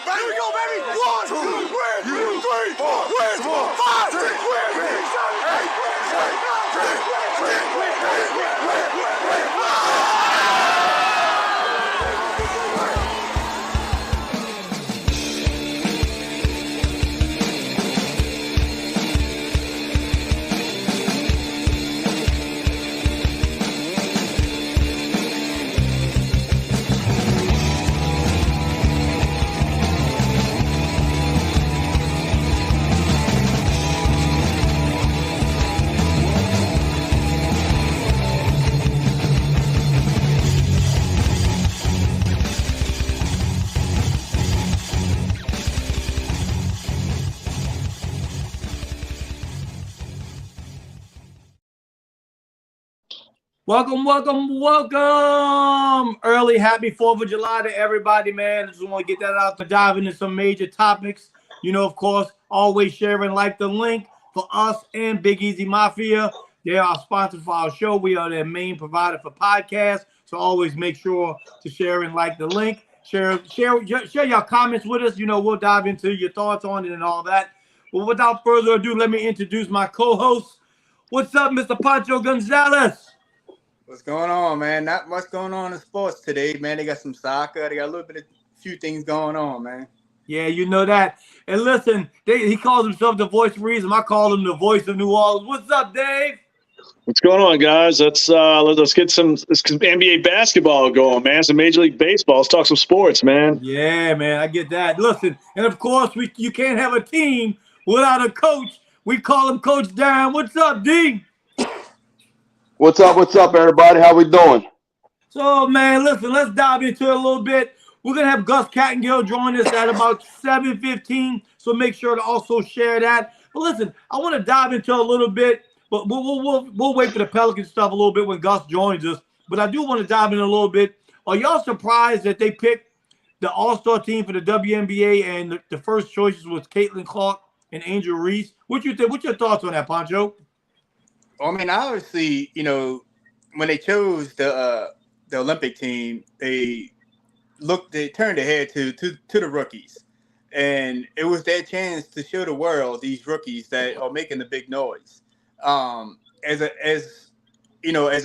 baby. Here we go, baby. 1, 2, 3, 4, 5, 6, Welcome. Early happy 4th of July to everybody, man. Just want to get that out to dive into some major topics. You know, of course, always share and like the link for us and Big Easy Mafia. They are our sponsor for our show. We are their main provider for podcasts. So always make sure to share and like the link. Share your comments with us. You know, we'll dive into your thoughts on it and all that. But without further ado, let me introduce my co-host. What's up, Mr. Pancho Gonzalez? What's going on, man? Not much going on in sports today, man. They got some soccer. They got a few things going on, man. Yeah, you know that. And listen, he calls himself the voice of reason. I call him the voice of New Orleans. What's up, Dave? What's going on, guys? Let's get some NBA basketball going, man. Some Major League Baseball. Let's talk some sports, man. Yeah, man, I get that. Listen, and of course, you can't have a team without a coach. We call him Coach Darren. What's up, D? What's up, everybody? How we doing? So, man, listen, let's dive into it a little bit. We're going to have Gus Kattengell join us at about 7:15, so make sure to also share that. But listen, I want to dive into a little bit, but we'll wait for the Pelican stuff a little bit when Gus joins us. But I do want to dive in a little bit. Are y'all surprised that they picked the All Star team for the WNBA and the first choices was Caitlin Clark and Angel Reese? What you think? What's your thoughts on that, Pancho? I mean, obviously, you know, when they chose the Olympic team, they turned ahead to the rookies, and it was their chance to show the world these rookies that are making the big noise. As a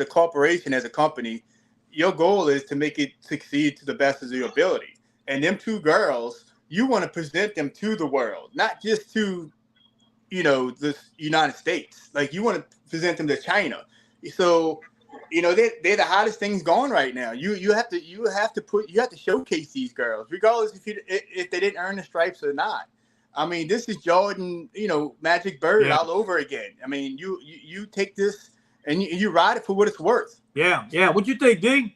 corporation, as a company, your goal is to make it succeed to the best of your ability. And them two girls, you want to present them to the world, not just to, you know, the United States. Like, you want to present them to China. So, you know, they're the hottest things going right now. You have to showcase these girls, regardless if they didn't earn the stripes or not. I mean, this is Jordan, you know, Magic Bird all over again. I mean, you take this and you ride it for what it's worth. Yeah. What you think, D?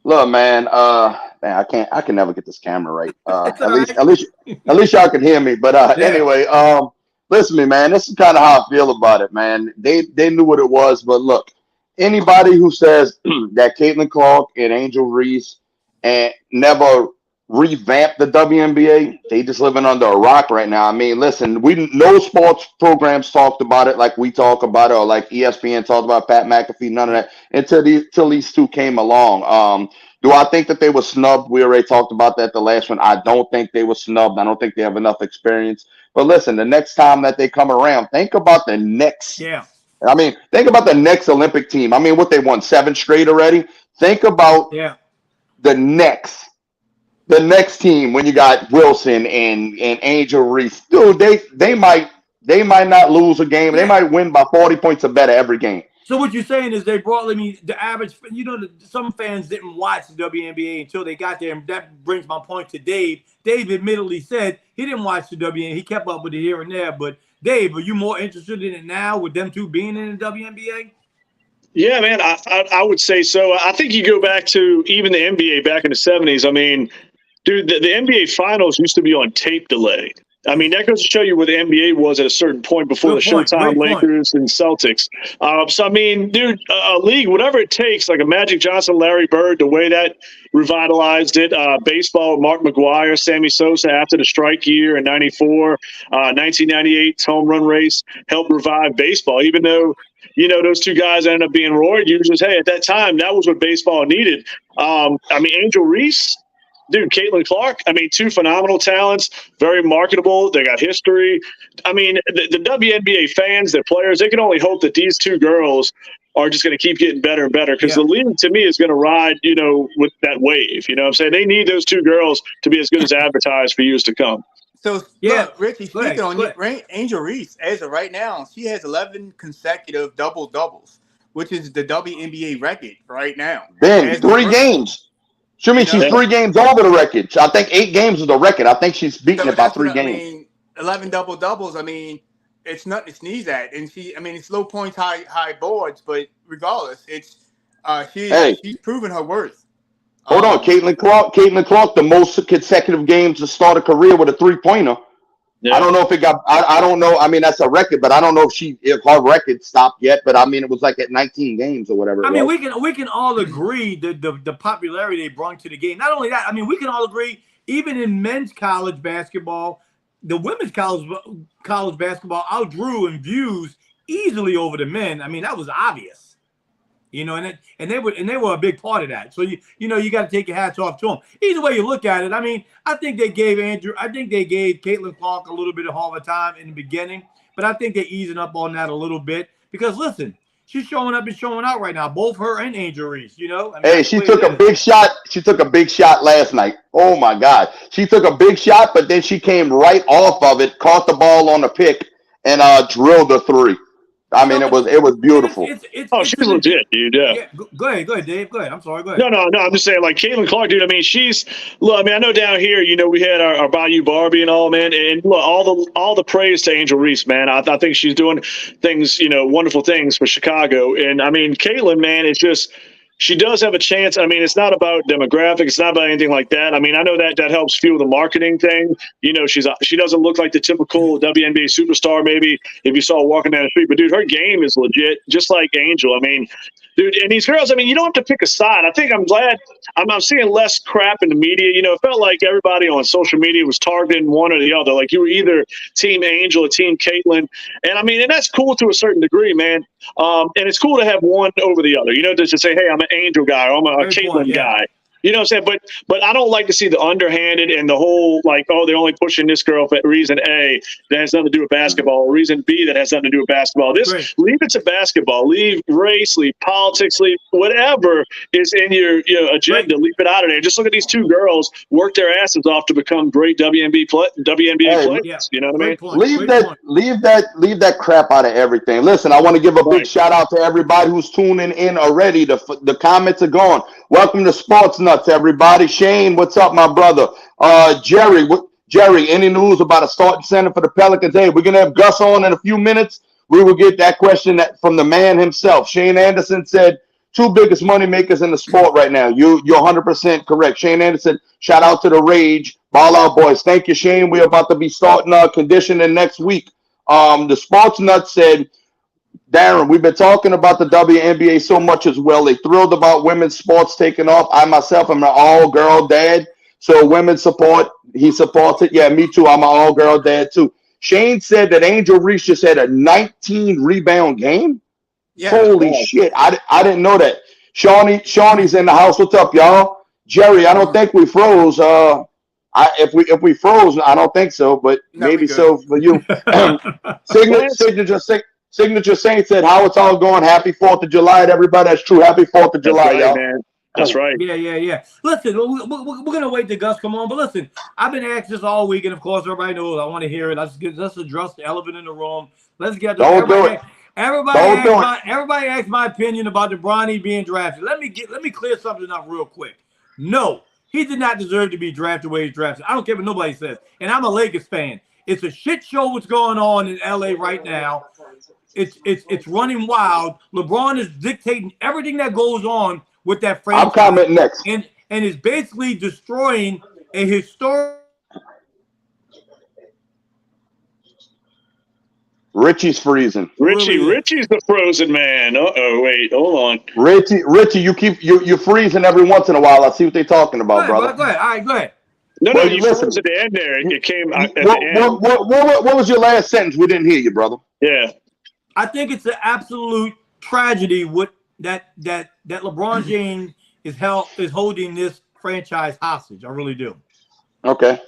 Look, man, I can never get this camera right. At least y'all can hear me. But anyway, listen to me, man. This is kind of how I feel about it, man. They knew what it was, but look, anybody who says that Caitlin Clark and Angel Reese and never revamped the WNBA, they just living under a rock right now. I mean, listen, no sports programs talked about it like we talk about it, or like ESPN talked about Pat McAfee, none of that until these two came along. Do I think that they were snubbed? We already talked about that the last one. I don't think they were snubbed. I don't think they have enough experience. But listen, the next time that they come around, think about the next. Yeah. I mean, think about the next Olympic team. I mean, what they won 7 straight already. Think about the next team when you got Wilson and Angel Reese. Dude, they might not lose a game. They might win by 40 points or better every game. So what you're saying is they brought, the average, you know, some fans didn't watch the WNBA until they got there, and that brings my point to Dave. Dave admittedly said he didn't watch the WNBA. He kept up with it here and there, but Dave, are you more interested in it now with them two being in the WNBA? Yeah, man, I would say so. I think you go back to even the NBA back in the 70s. I mean, dude, the NBA Finals used to be on tape delay. I mean, that goes to show you where the NBA was at a certain point before the Showtime Lakers and Celtics. So, I mean, dude, a league, whatever it takes, like a Magic Johnson, Larry Bird, the way that revitalized it, baseball with Mark McGwire, Sammy Sosa after the strike year in 94, 1998 home run race helped revive baseball, even though, you know, those two guys ended up being roid users. Hey, at that time, that was what baseball needed. I mean, Angel Reese, dude, Caitlin Clark, I mean, two phenomenal talents, very marketable. They got history. I mean, the WNBA fans, their players, they can only hope that these two girls are just going to keep getting better and better because the league, to me, is going to ride, with that wave. You know what I'm saying? They need those two girls to be as good as advertised for years to come. So, look, Richie, speaking on Angel Reese, as of right now, she has 11 consecutive double-doubles, which is the WNBA record right now. Then 3 games. She's 3 games over the record. I think 8 games is the record. I think she's beaten it by 3 games. I mean, 11 double-doubles, I mean, it's nothing to sneeze at. And it's low points, high boards, but regardless, it's she's proven her worth. Hold on, Caitlin Clark, the most consecutive games to start a career with a 3-pointer. Yeah. I don't know if it got. I don't know. I mean, that's a record, but I don't know if her record stopped yet. But I mean, it was like at 19 games or whatever. I mean, we can all agree the popularity they brought to the game. Not only that, I mean, we can all agree even in men's college basketball, the women's college basketball outdrew in views easily over the men. I mean, that was obvious. And they were a big part of that. So you got to take your hats off to them. Either way you look at it, I mean, I think they gave Caitlin Clark a little bit of hard time in the beginning, but I think they're easing up on that a little bit because listen, she's showing up and showing out right now, both her and Angel Reese. I mean, hey, she took a big shot. She took a big shot last night. Oh my God, she took a big shot, but then she came right off of it, caught the ball on the pick, and drilled a 3. I mean, it was beautiful. She's legit, dude. Yeah. Go ahead, Dave. Go ahead. I'm sorry. Go ahead. No. I'm just saying, like Caitlin Clark, dude. I mean, I know down here, we had our Bayou Barbie and all, man, and look, all the praise to Angel Reese, man. I think she's doing things, wonderful things for Chicago, and I mean, Caitlin, man, it's just. She does have a chance. I mean, it's not about demographics. It's not about anything like that. I mean, I know that helps fuel the marketing thing. She doesn't look like the typical WNBA superstar, maybe, if you saw her walking down the street. But, dude, her game is legit, just like Angel. I mean, dude, and these girls, I mean, you don't have to pick a side. I think I'm glad I'm seeing less crap in the media. It felt like everybody on social media was targeting one or the other. Like you were either Team Angel or Team Caitlin. And, I mean, and that's cool to a certain degree, man. And it's cool to have one over the other. Just to say, hey, I'm an Angel guy or I'm a Caitlin guy. You know what I'm saying? But I don't like to see the underhanded and the whole like, oh, they're only pushing this girl for reason A that has nothing to do with basketball, or reason B that has nothing to do with basketball. Leave it to basketball. Leave race, leave politics, leave whatever is in your agenda. Leave it out of there. Just look at these two girls work their asses off to become great WNBA players. Yeah. You know what I mean? Leave that crap out of everything. Listen, I want to give a big shout out to everybody who's tuning in already. The comments are gone. Welcome to Sports Nuts, everybody. Shane, what's up, my brother? Jerry, any news about a starting center for the Pelicans? Hey, we're going to have Gus on in a few minutes. We will get that question from the man himself. Shane Anderson said, 2 biggest money makers in the sport right now. You're 100% correct. Shane Anderson, shout out to the Rage. Ball Out Boys. Thank you, Shane. We're about to be starting our conditioning next week. The Sports Nuts said, Darren, we've been talking about the WNBA so much as well. They thrilled about women's sports taking off. I myself am an all-girl dad, so women support. He supports it. Yeah, me too. I'm an all-girl dad too. Shane said that Angel Reese just had a 19-rebound game. Yeah. Holy shit! I didn't know that. Shawnee's in the house. What's up, y'all? Jerry, I don't think we froze. If we froze, I don't think so, but maybe so for you. Signature Saint said, how it's all going. Happy 4th of July to everybody. That's true. Happy 4th of July, y'all. Man. That's right. Yeah. Listen, we're going to wait till Gus come on. But listen, I've been asked this all week, and, of course, everybody knows I want to hear it. Let's address the elephant in the room. Let's get to Everybody asked my opinion about the Bronny being drafted. Let me clear something up real quick. No, he did not deserve to be drafted where he's drafted. I don't care what nobody says. And I'm a Lakers fan. It's a shit show what's going on in LA right now. It's running wild. LeBron is dictating everything that goes on with that franchise. I'm commenting next. And is basically destroying a historic. Richie's freezing. Richie's the frozen man. Wait, hold on. Richie, you're freezing every once in a while. I see what they're talking about, brother. Go ahead. All right, go ahead. No, you froze at the end there. It came at the end. What was your last sentence? We didn't hear you, brother. Yeah. I think it's an absolute tragedy that LeBron James is holding this franchise hostage. I really do. Okay.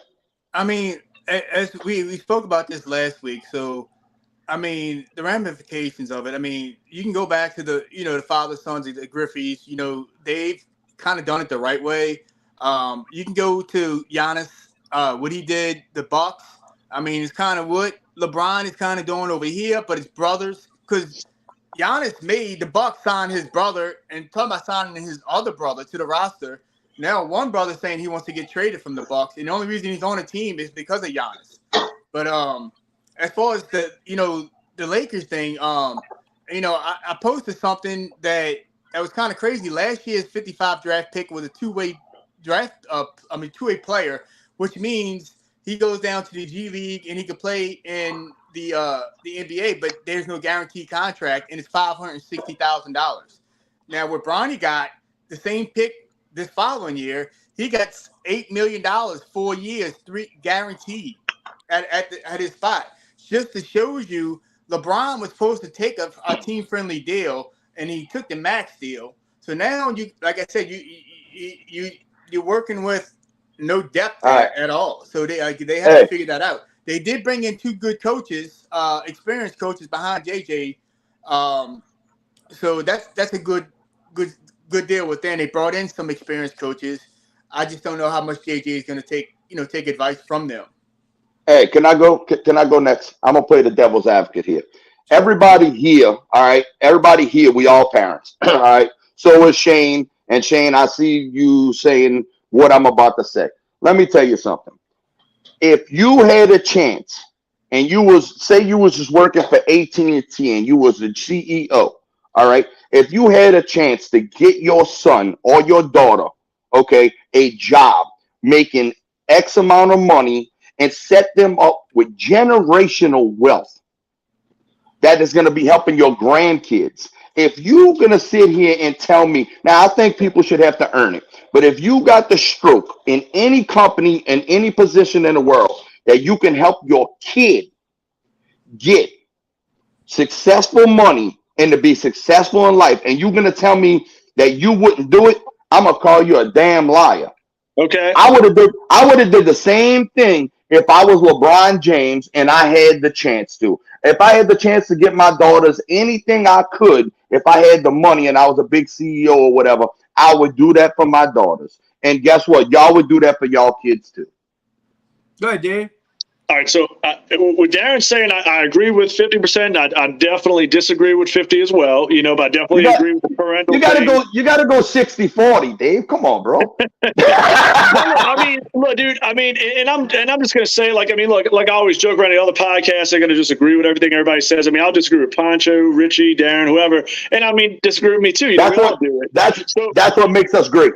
I mean, as we spoke about this last week, so I mean, the ramifications of it. I mean, you can go back to the father sons, the Griffeys. They've kind of done it the right way. You can go to Giannis, what he did, the Bucks. I mean, it's kind of what LeBron is kind of doing over here, but his brothers, because Giannis made the Bucks sign his brother, and talking about signing his other brother to the roster. Now, one brother saying he wants to get traded from the Bucks, and the only reason he's on the team is because of Giannis. But as far as the Lakers thing, I posted something that was kind of crazy. Last year's 55 draft pick was a two-way player, which means he goes down to the G League and he could play in the NBA, but there's no guaranteed contract, and it's $560,000. Now, what Bronny got, the same pick this following year, he got $8 million, 4 years, 3 guaranteed at his spot. Just to show you, LeBron was supposed to take a team-friendly deal, and he took the max deal. So now, like I said, you're working with no depth at all. So they have to figure that out. They did bring in 2 good coaches, experienced coaches behind JJ. So that's a good deal with them. They brought in some experienced coaches. I just don't know how much JJ is going to take advice from them. Hey, can I go? Can I go next? I'm gonna play the devil's advocate here. Everybody here, all right. Everybody here, we all parents, all right. So is Shane, and Shane, I see you saying what I'm about to say. Let me tell you something. If you had a chance, and you was just working for AT&T, and you was the CEO, all right. If you had a chance to get your son or your daughter, okay, a job making X amount of money, and set them up with generational wealth that is going to be helping your grandkids. If you're going to sit here and tell me, now I think people should have to earn it, but if you got the stroke in any company, in any position in the world, that you can help your kid get successful money and to be successful in life, and you're going to tell me that you wouldn't do it, I'm going to call you a damn liar. Okay. I would have did the same thing if I was LeBron James and I had the chance to. If I had the chance to get my daughters anything I could, if I had the money and I was a big CEO or whatever, I would do that for my daughters. And guess what? Y'all would do that for y'all kids too. Go ahead, Dave. All right, so with Darren saying I agree with 50%, I definitely disagree with 50 as well. But I definitely agree with the parental. You gotta go 60-40, Dave. Come on, bro. I mean, look, dude. I mean, and I'm just gonna say, like I always joke around the other podcasts, they're gonna disagree with everything everybody says. I mean, I'll disagree with Poncho, Richie, Darren, whoever, and I mean, disagree with me too. That's what makes us great.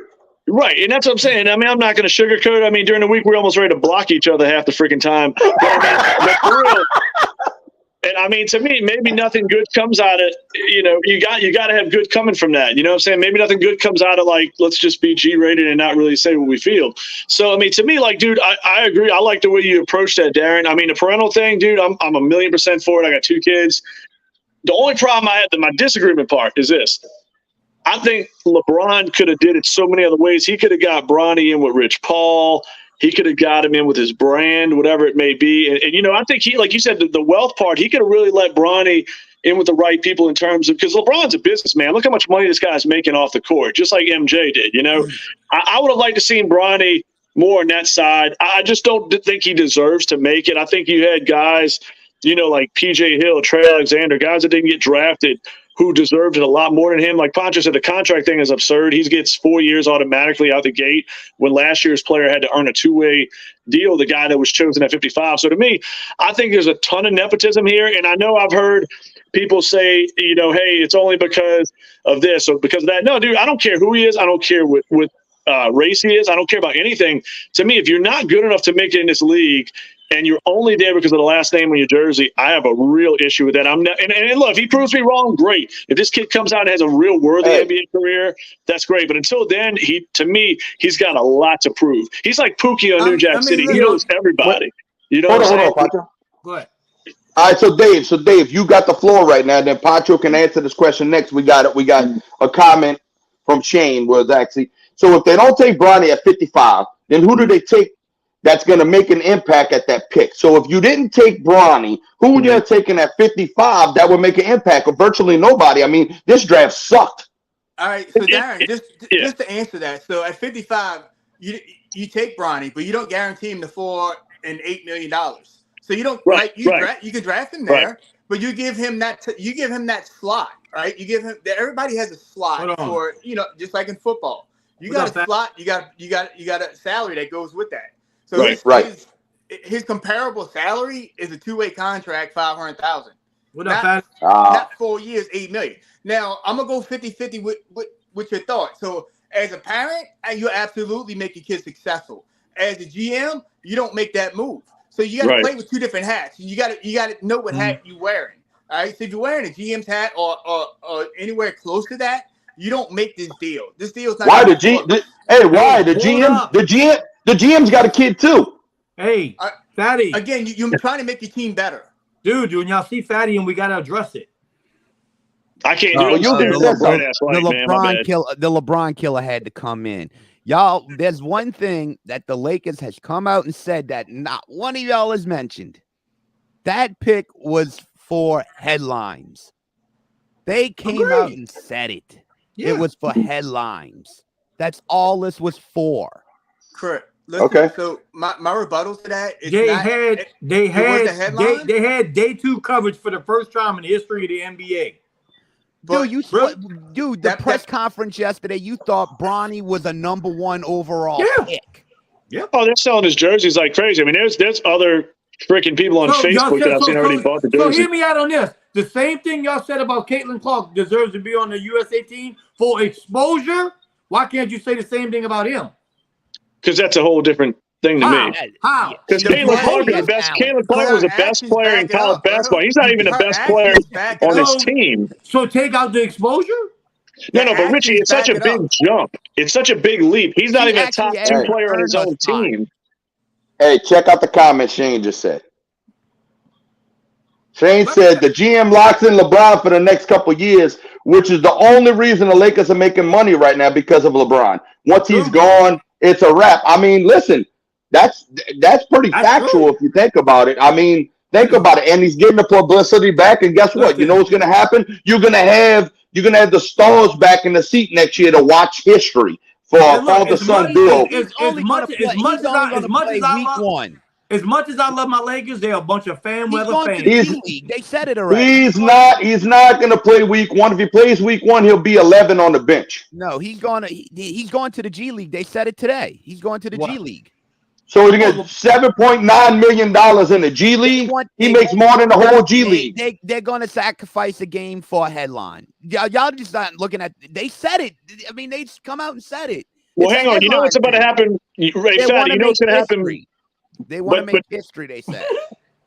Right, and that's what I'm saying. I mean, I'm not going to sugarcoat. I mean, during the week, we're almost ready to block each other half the freaking time. But I mean, for real, and I mean, to me, maybe nothing good comes out of, you got to have good coming from that. You know what I'm saying? Maybe nothing good comes out of, like, let's just be G-rated and not really say what we feel. So, I mean, to me, like, dude, I agree. I like the way you approach that, Darren. I mean, the parental thing, dude, I'm 1,000,000% for it. I got 2 kids. The only problem I had, my disagreement part is this. I think LeBron could have did it so many other ways. He could have got Bronny in with Rich Paul. He could have got him in with his brand, whatever it may be. And I think he, like you said, the wealth part, he could have really let Bronny in with the right people in terms of, because LeBron's a businessman. Look how much money this guy's making off the court, just like MJ did. I would have liked to see Bronny more on that side. I just don't think he deserves to make it. I think you had guys, like PJ Hill, Trey Alexander, guys that didn't get drafted, who deserved it a lot more than him. Like Poncho said, the contract thing is absurd. He gets 4 years automatically out the gate when last year's player had to earn a 2-way deal, the guy that was chosen at 55. So to me, I think there's a ton of nepotism here. And I know I've heard people say, hey, it's only because of this or because of that. No, dude, I don't care who he is. I don't care what race he is. I don't care about anything. To me, if you're not good enough to make it in this league, and you're only there because of the last name on your jersey, I have a real issue with that. And look, if he proves me wrong, great. If this kid comes out and has a real worthy NBA career, that's great. But until then, to me, he's got a lot to prove. He's like Pookie on New Jack City. He knows everybody. Hold on, Pacho. Go ahead. All right, so Dave, you got the floor right now. Then Pacho can answer this question next. We got a comment from Shane. Was actually So if they don't take Bronny at 55, then who do they take that's going to make an impact at that pick? So if you didn't take Bronny, who would you have taken at 55 that would make an impact? Or virtually nobody. I mean, this draft sucked. All right, so Darren, just to answer that, so at 55, you take Bronny, but you don't guarantee him the $4 and $8 million. So you don't you can draft him there, but you give him that slot, right? You give him that. Everybody has a slot for just like in football. You got a slot. You got a salary that goes with that. So his comparable salary is a two-way contract, $500,000. Not 4 years, $8 million. Now I'm gonna go 50-50 with your thoughts. So as a parent, you absolutely make your kid successful. As a GM, you don't make that move. So you got to play with two different hats. You got to know what hat you're wearing. All right. So if you're wearing a GM's hat or anywhere close to that, you don't make this deal. This deal's not. Why the GM's got a kid too. Hey, Fatty. Again, you're trying to make your team better. Dude, when y'all see Fatty, and we got to address it. I can't do it. The LeBron killer had to come in. Y'all, there's one thing that the Lakers has come out and said that not one of y'all has mentioned. That pick was for headlines. They came out and said it. Yeah. It was for headlines. That's all this was for. Correct. Listen, so my rebuttal to that is they had day two coverage for the first time in the history of the NBA. But, the press conference yesterday, you thought Bronny was a number 1 overall pick. Yeah. Oh, they're selling his jerseys like crazy. I mean, there's other freaking people on Facebook that I've seen already bought the jersey. So hear me out on this. The same thing y'all said about Caitlin Clark deserves to be on the USA team for exposure. Why can't you say the same thing about him? Because that's a whole different thing to me. How? Because Caitlin Clark was the best player in college basketball. He's not even the best player on his team. So take out the exposure? No, but Richie, it's such a big jump. It's such a big leap. He's not even a top 2 player on his own team. Hey, check out the comment Shane just said. Shane said the GM locks in LeBron for the next couple of years, which is the only reason the Lakers are making money right now because of LeBron. Once he's gone, it's a wrap. I mean, listen, that's pretty factual if you think about it. I mean, think about it. And he's getting the publicity back. And guess what? You know what's going to happen? You're going to have the stars back in the seat next year to watch history for father-son Bill. As much as I love my Lakers, they're a bunch of fan weather fans. They said it already. He's not going to play week 1. If he plays week 1, he'll be 11 on the bench. No, he's going to the G League. They said it today. He's going to the G League. So he gets $7.9 million in the G League. He makes more than the whole G League. They're going to sacrifice a game for a headline. Y'all just not looking at. They said it. I mean, they just come out and said it. Well, hang on. You know what's about to happen, Ray Fatty? You know what's going to happen. They want to make history, they said.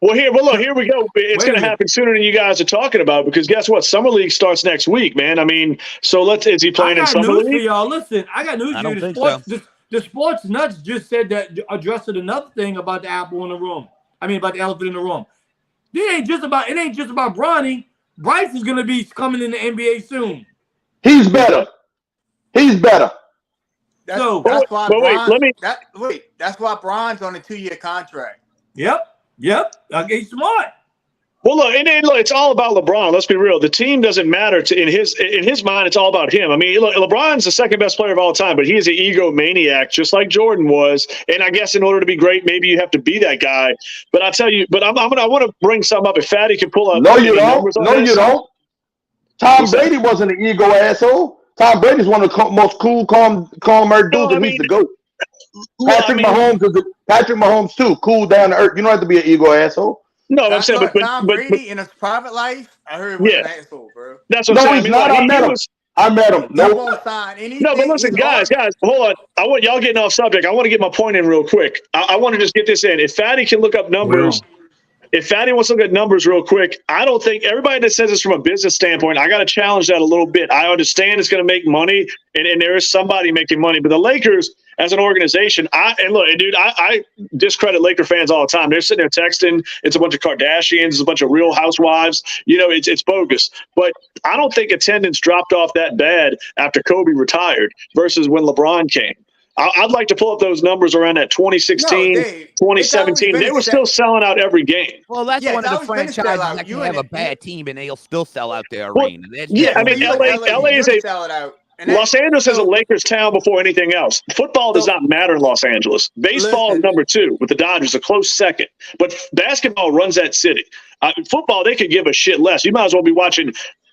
Well, here we go. It's going to happen sooner than you guys are talking about because guess what? Summer League starts next week, man. I mean, so is he playing in Summer League? For y'all. Listen, I got news for you. The sports nuts just said that addressed another thing about the apple in the room. I mean, about the elephant in the room. It ain't just about Bronny. Bryce is going to be coming in the NBA soon. He's better. That's why Bron's on a 2-year contract. Yep. He's smart. Well, look, it's all about LeBron. Let's be real. The team doesn't matter in his mind. It's all about him. I mean, look, LeBron's the second best player of all time, but he is an egomaniac, just like Jordan was. And I guess in order to be great, maybe you have to be that guy. But I tell you, I want to bring something up. If Fatty can pull up, no, you don't. Tom Brady wasn't an ego asshole. Tom Brady's one of the most cool, calm-earth dudes, and he's the GOAT. Patrick Mahomes too, cool down to earth. You don't have to be an ego asshole. No, I'm saying, but Tom Brady in his private life, I heard he was an asshole, bro. That's what I'm saying. He's not. I met him. No, but listen, guys, hold on. I want y'all getting off subject. I want to get my point in real quick. I want to just get this in. If Fatty can look up numbers if Fatty wants to look at numbers real quick, I don't think everybody that says this from a business standpoint, I got to challenge that a little bit. I understand it's going to make money, and there is somebody making money, but the Lakers as an organization, I discredit Laker fans all the time. They're sitting there texting. It's a bunch of Kardashians, it's a bunch of Real Housewives. It's bogus. But I don't think attendance dropped off that bad after Kobe retired versus when LeBron came. I'd like to pull up those numbers around that 2016, 2017. They were still selling out every game. Well, that's one of the franchises that can have a bad team and they'll still sell out their arena. LA is Los Angeles is a Lakers town before anything else. Football does not matter in Los Angeles. Baseball is number 2 with the Dodgers, a close second. But basketball runs that city. Football, they could give a shit less. You might as well be watching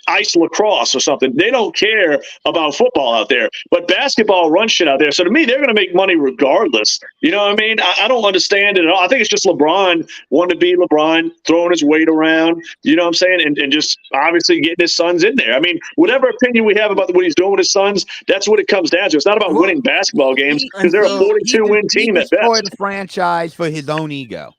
ice lacrosse or something. They don't care about football out there, but basketball runs shit out there. So to me, they're going to make money regardless. You know what I mean? I don't understand it at all. I think it's just LeBron wanting to be LeBron, throwing his weight around, you know what I'm saying? And just obviously getting his sons in there. I mean, whatever opinion we have about what he's doing with his sons, that's what it comes down to. It's not about winning basketball games because they're a 42-win team at best. He destroyed the franchise for his own ego.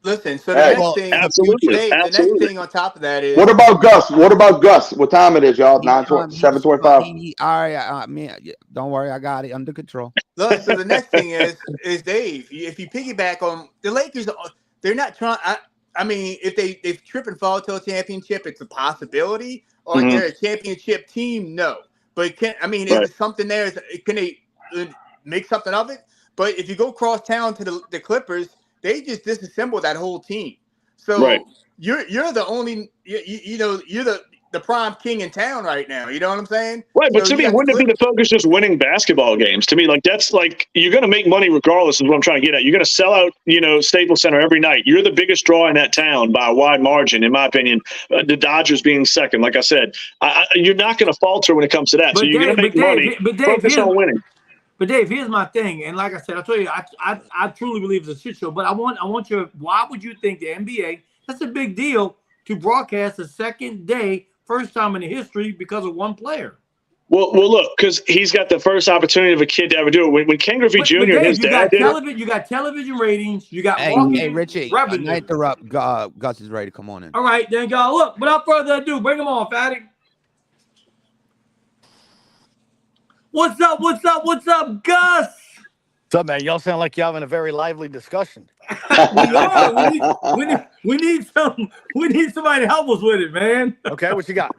Listen, so the next thing on top of that is what about Gus? What time it is, y'all? 7:25. All right, man, don't worry, I got it under control. Look, so the next thing is Dave. If you piggyback on the Lakers, they're not trying. I mean, if they trip and fall to a championship, it's a possibility. Or they're a championship team, no. But is there something there? Can they make something of it? But if you go cross town to the Clippers, they just disassembled that whole team. So you're the only you're the prime king in town right now. You know what I'm saying? Right, but to me, wouldn't it be the focus just winning basketball games? To me, that's you're going to make money regardless is what I'm trying to get at. You're going to sell out, Staples Center every night. You're the biggest draw in that town by a wide margin, in my opinion. The Dodgers being second, like I said, you're not going to falter when it comes to that. So you're going to make money. Focus on winning. But Dave, here's my thing, and like I said, I'll tell you, I truly believe it's a shit show. But I want your. Why would you think the NBA? That's a big deal to broadcast the second day, first time in the history because of one player. Well, look, because he's got the first opportunity of a kid to ever do it. When Ken Griffey Jr. and his dad did it. You got television ratings. You got hey, Richie, I interrupt. Gus is ready to come on in. All right, then, y'all. Look, without further ado, bring him on, Fatty. What's up, Gus? What's up, man? Y'all sound like you're having a very lively discussion. We are. We need somebody to help us with it, man. Okay, what you got?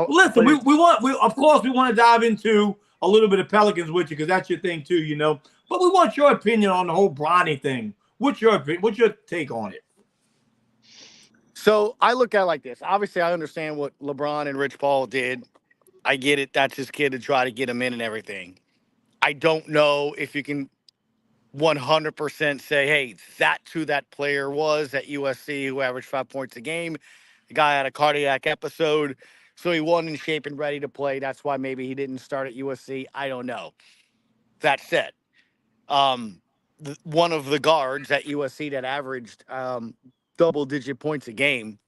Listen, we want to dive into a little bit of Pelicans with you because that's your thing too, But we want your opinion on the whole Bronny thing. What's your take on it? So I look at it like this. Obviously, I understand what LeBron and Rich Paul did. I get it. That's his kid to try to get him in and everything. I don't know if you can 100% say, hey, that's who that player was at USC who averaged 5 points a game. The guy had a cardiac episode, so he wasn't in shape and ready to play. That's why maybe he didn't start at USC. I don't know. That said, one of the guards at USC that averaged double-digit points a game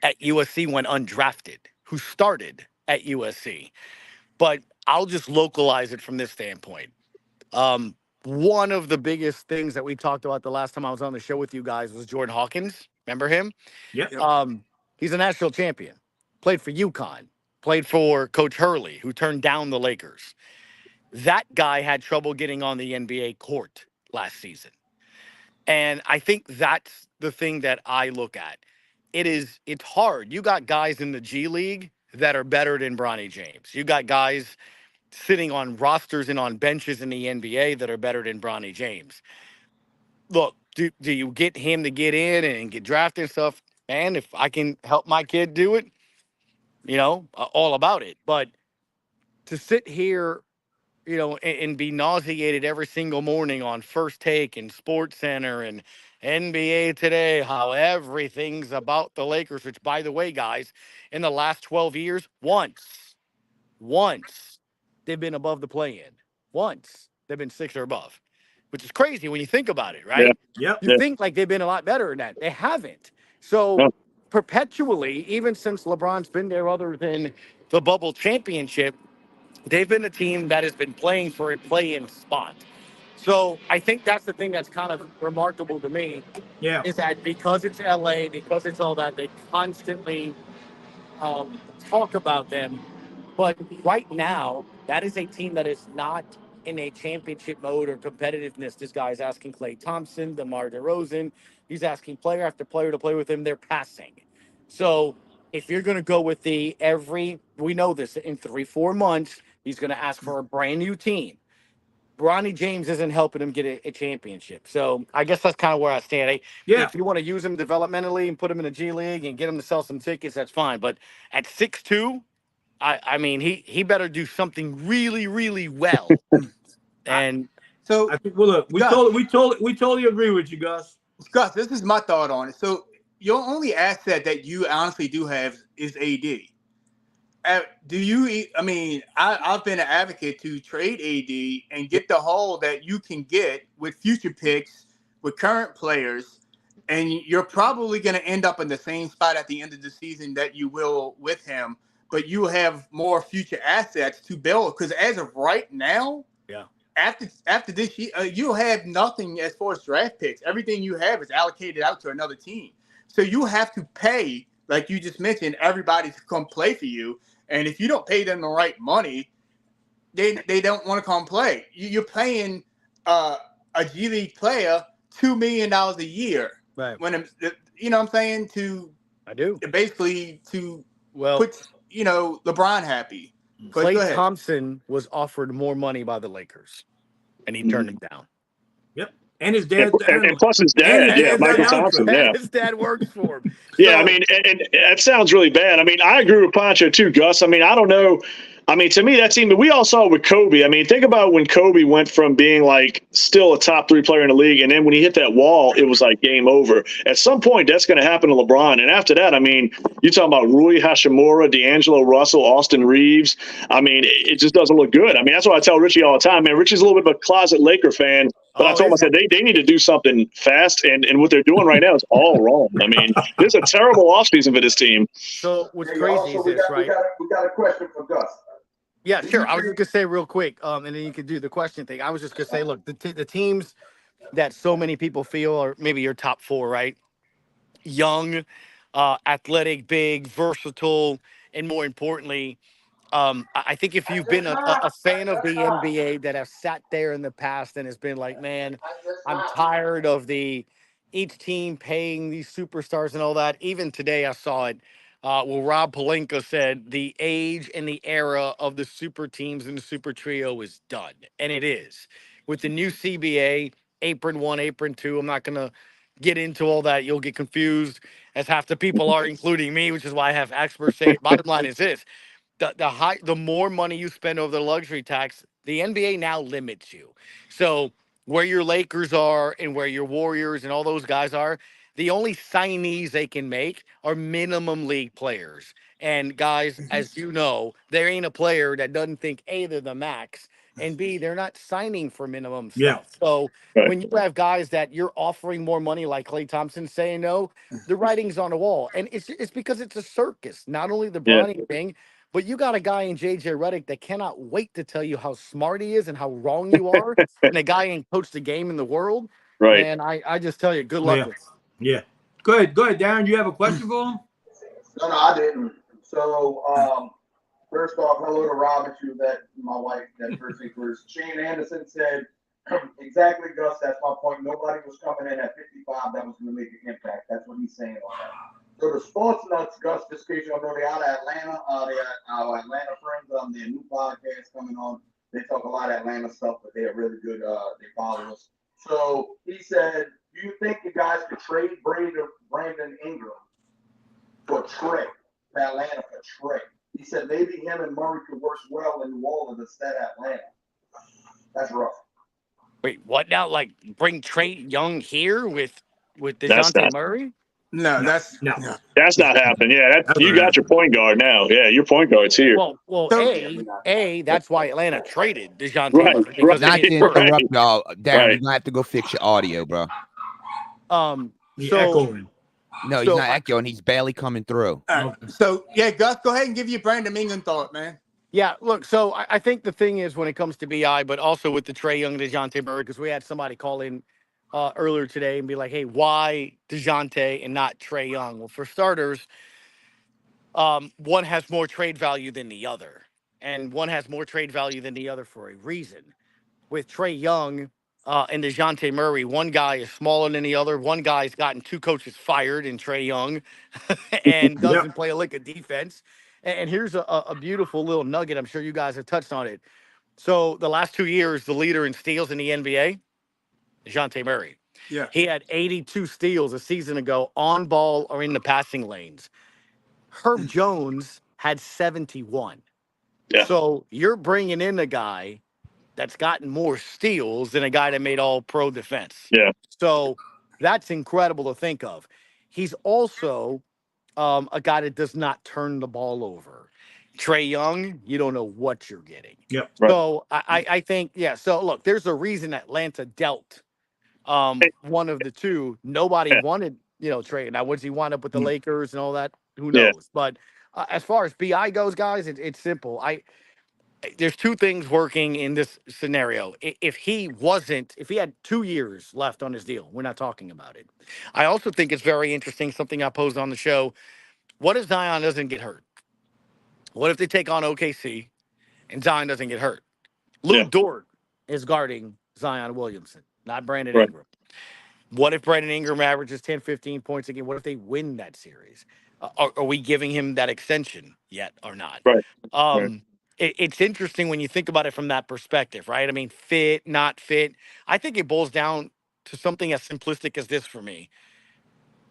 at USC went undrafted, who started at USC. But I'll just localize it from this standpoint. One of the biggest things that we talked about the last time I was on the show with you guys was Jordan Hawkins. Remember him? Yeah. He's a national champion. Played for UConn. Played for Coach Hurley, who turned down the Lakers. That guy had trouble getting on the NBA court last season. And I think that's the thing that I look at. It's hard. You got guys in the G League that are better than Bronny James. You got guys sitting on rosters and on benches in the NBA that are better than Bronny James. Look, do you get him to get in and get drafted and stuff? And if I can help my kid do it, all about it. But to sit here, and be nauseated every single morning on First Take and Sports Center and NBA Today, how everything's about the Lakers, which, by the way, guys, in the last 12 years, once they've been above the play-in. Once they've been 6 or above, which is crazy when you think about it, right? Yeah. You think like they've been a lot better than that. They haven't. So perpetually, even since LeBron's been there, other than the bubble championship, they've been a team that has been playing for a play-in spot. So I think that's the thing that's kind of remarkable to me Yeah. is that because it's LA, because it's all that, they constantly talk about them. But right now, that is a team that is not in a championship mode or competitiveness. This guy's asking Klay Thompson, DeMar DeRozan. He's asking player after player to play with him. They're passing. So if you're going to go with we know this, in 3-4 months, he's going to ask for a brand new team. Bronny James isn't helping him get a championship. So I guess that's kind of where I stand. Yeah. If you want to use him developmentally and put him in the G League and get him to sell some tickets, that's fine. But at 6'2", I mean, he better do something really, really well. And So I think. Well, look, we Gus, totally agree with you, Gus. Gus, this is my thought on it. So your only asset that you honestly do have is AD. Do you? I mean, I've been an advocate to trade AD and get the haul that you can get with future picks with current players, and you're probably going to end up in the same spot at the end of the season that you will with him. But you have more future assets to build because as of right now, yeah, after this year, you have nothing as far as draft picks. Everything you have is allocated out to another team. So you have to pay, like you just mentioned, everybody to come play for you. And if you don't pay them the right money, they don't want to come play. You're paying a G League player $2 million a year. right. When you know what I'm saying, I do. basically to Well, put LeBron happy. But go Klay ahead. Thompson was offered more money by the Lakers, and he turned him down. Yep. And his dad. And plus his dad, Michael Thompson, And his dad works for him. Yeah, I mean, and that sounds really bad. I mean, I agree with Pancho too, Gus. I mean, I don't know. I mean, to me, that team, we all saw with Kobe. I mean, think about when Kobe went from being like still a top 3 player in the league. And then when he hit that wall, it was like game over. At some point, that's going to happen to LeBron. And after that, I mean, you're talking about Rui Hashimura, D'Angelo Russell, Austin Reeves. I mean, it just doesn't look good. I mean, that's why I tell Richie all the time, man. Richie's a little bit of a closet Laker fan. But I told him, I said, they need to do something fast. And what they're doing right now is all wrong. I mean, this is a terrible offseason for this team. So what's crazy is this, right? We got a question for Gus. Yeah, sure. I was just gonna say real quick, and then you could do the question thing. I was just gonna say, look, the teams that so many people feel are maybe your top 4, right? Young, athletic, big, versatile, and more importantly, I think if you've been a fan of the NBA that have sat there in the past and has been like, man, I'm tired of each team paying these superstars and all that. Even today, I saw it. Well, Rob Pelinka said the age and the era of the super teams and the super trio is done. And it is. With the new CBA, apron 1, apron 2, I'm not going to get into all that. You'll get confused, as half the people are, including me, which is why I have experts say, bottom line is this. The more money you spend over the luxury tax, the NBA now limits you. So where your Lakers are and where your Warriors and all those guys are, the only signees they can make are minimum league players. And guys, as you know, there ain't a player that doesn't think A, they're the max, and B, they're not signing for minimum stuff. Yeah. So when you have guys that you're offering more money, like Klay Thompson saying no, the writing's on the wall. And it's because it's a circus, not only the Bronny thing, but you got a guy in JJ Redick that cannot wait to tell you how smart he is and how wrong you are, and a guy ain't coached the game in the world. Right. And I just tell you, good luck with it. Yeah. Go ahead, Darren. You have a question for him? No, I didn't. So, first off, hello to Robin, my wife, that first thing first. Shane Anderson said, exactly, Gus, that's my point. Nobody was coming in at 55 that was going to make an impact. That's what he's saying on that. So the Sports Nuts, Gus, just in case you don't know, they're out of Atlanta. They are our Atlanta friends on their new podcast coming on. They talk a lot of Atlanta stuff, but they're really good. They follow us. So he said, do you think you guys could trade Brandon Ingram for Trey, to Atlanta for Trey? He said maybe him and Murray could work well in New Orleans instead of Atlanta. That's rough. Wait, what now? Like bring Trey Young here with DeJounte Murray? No, that's no. That's not happening. Yeah, you got your point guard now. Yeah, your point guard's here. Well, that's why Atlanta traded DeJounte Right, Murray. Because Not to interrupt y'all, Darren. Right. You're gonna have to go fix your audio, bro. He's echoing. No, he's not echoing. He's barely coming through. all right. So yeah, Gus, go ahead and give your Brandon Ingram thought, man. Yeah, look, so I think the thing is when it comes to BI, but also with the Trae Young, DeJounte Murray, because we had somebody call in earlier today and be like, hey, why DeJounte and not Trae Young? Well, for starters, one has more trade value than the other. And one has more trade value than the other for a reason. With Trae Young and DeJounte Murray, one guy is smaller than the other. One guy's gotten 2 coaches fired in Trae Young and Yep. doesn't play a lick of defense. And here's a beautiful little nugget. I'm sure you guys have touched on it. So the last 2 years, the leader in steals in the NBA, DeJounte Murray. Yeah. He had 82 steals a season ago on ball or in the passing lanes. Herb Jones had 71. Yeah. So you're bringing in a guy that's gotten more steals than a guy that made all pro defense. Yeah. So that's incredible to think of. He's also a guy that does not turn the ball over. Trae Young, you don't know what you're getting. Yep. Right. So I think, yeah. So look, there's a reason Atlanta dealt one of the two. Nobody Yeah. wanted, Trae. Now, once he wound up with the Lakers and all that, who Yeah. knows? But as far as BI goes, guys, it's simple. There's 2 things working in this scenario. If he had 2 years left on his deal, we're not talking about it. I also think it's very interesting, something I posed on the show. What if Zion doesn't get hurt? What if they take on OKC and Zion doesn't get hurt? Lou Yeah. Dort is guarding Zion Williamson, not Brandon Right. Ingram. What if Brandon Ingram averages 10, 15 points a game? What if they win that series? Are we giving him that extension yet or not? Right. Right. It's interesting when you think about it from that perspective, right? I mean, fit, not fit. I think it boils down to something as simplistic as this for me.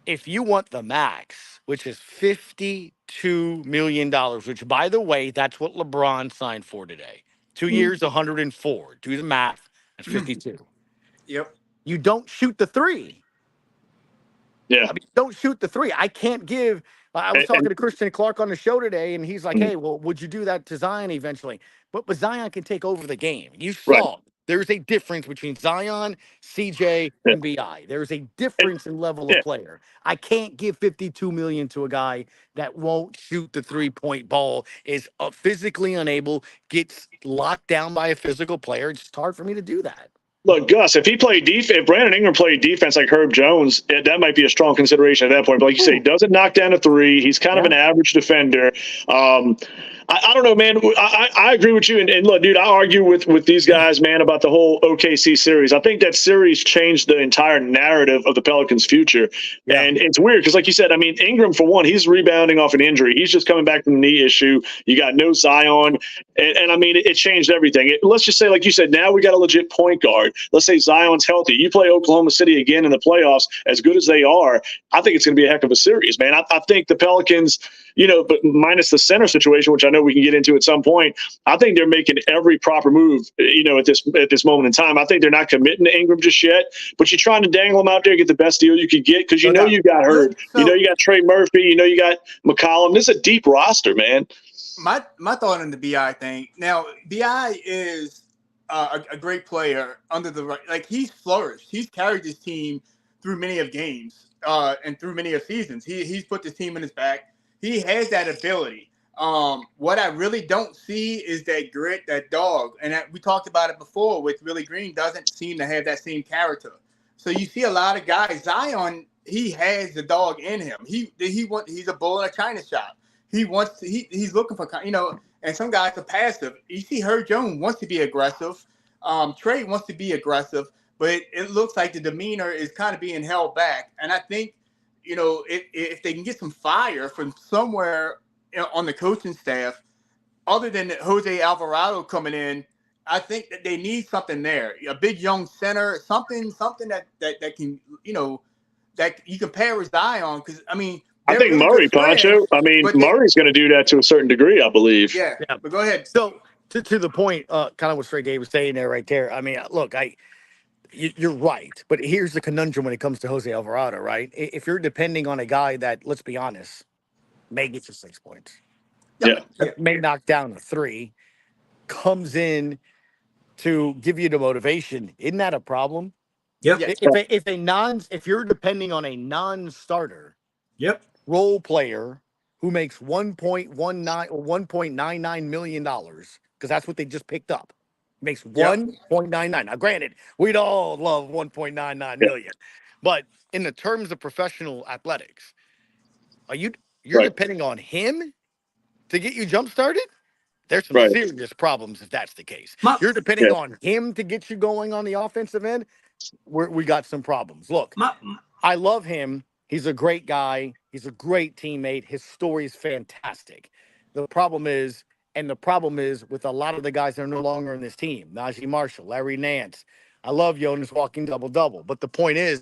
If you want the max, which is $52 million, which, by the way, that's what LeBron signed for today. 2 years, 104. Do the math. That's 52. Yep. You don't shoot the 3. Yeah. I mean, don't shoot the 3. I can't give. I was talking to Christian Clark on the show today, and he's like, hey, well, would you do that to Zion eventually? But Zion can take over the game. You saw there's a difference between Zion, CJ, and BI. There's a difference in level of player. I can't give $52 million to a guy that won't shoot the 3-point ball, is physically unable, gets locked down by a physical player. It's just hard for me to do that. Look, Gus, if he played defense, if Brandon Ingram played defense like Herb Jones, that might be a strong consideration at that point. But like you say, he doesn't knock down a 3. He's kind of an average defender. I don't know, man. I agree with you. And look, dude, I argue with these guys, man, about the whole OKC series. I think that series changed the entire narrative of the Pelicans' future. Yeah. And it's weird because, like you said, I mean, Ingram, for one, he's rebounding off an injury. He's just coming back from the knee issue. You got no Zion. And I mean, it changed everything. Let's just say, like you said, now we got a legit point guard. Let's say Zion's healthy. You play Oklahoma City again in the playoffs, as good as they are. I think it's going to be a heck of a series, man. I think the Pelicans, but minus the center situation, which I know we can get into at some point, I think they're making every proper move, at this moment in time. I think they're not committing to Ingram just yet, but you're trying to dangle him out there, get the best deal you could get, because you got Herb. You got Trey Murphy. You got McCollum. This is a deep roster, man. My thought on the BI thing. Now, BI is a great player under the right. Like, he's flourished. He's carried this team through many of games and through many of seasons. He's put this team in his back. He has that ability. What I really don't see is that grit, that dog. And we talked about it before with Willie Green, doesn't seem to have that same character. So you see a lot of guys. Zion, he has the dog in him. He's a bull in a china shop. He's looking for, and some guys are passive. You see Herb Jones wants to be aggressive. Trey wants to be aggressive, but it looks like the demeanor is kind of being held back. And I think, if they can get some fire from somewhere on the coaching staff, other than Jose Alvarado coming in, I think that they need something there. A big young center, something that can, that you can pair with Zion. Because, I mean, I think Murray, Pancho. I mean, Murray's going to do that to a certain degree, I believe. Yeah. But go ahead. So to the point, kind of what Stray Dave was saying there, right there. I mean, look, you're right, but here's the conundrum when it comes to Jose Alvarado, right? If you're depending on a guy that, let's be honest, may get you 6 points, may knock down a 3, comes in to give you the motivation, isn't that a problem? Yep. If you're depending on a non-starter, role player who makes $1.19 or $1.99 million, because that's what they just picked up. Makes 1.99. Now, granted, we'd all love 1.99 million, but in the terms of professional athletics, you're depending on him to get you jump started? There's some serious problems if that's the case. You're depending on him to get you going on the offensive end. We got some problems. Look, I love him. He's a great guy. He's a great teammate. His story is fantastic. The problem is with a lot of the guys that are no longer in this team, Najee Marshall, Larry Nance. I love Jonas walking double-double. But the point is,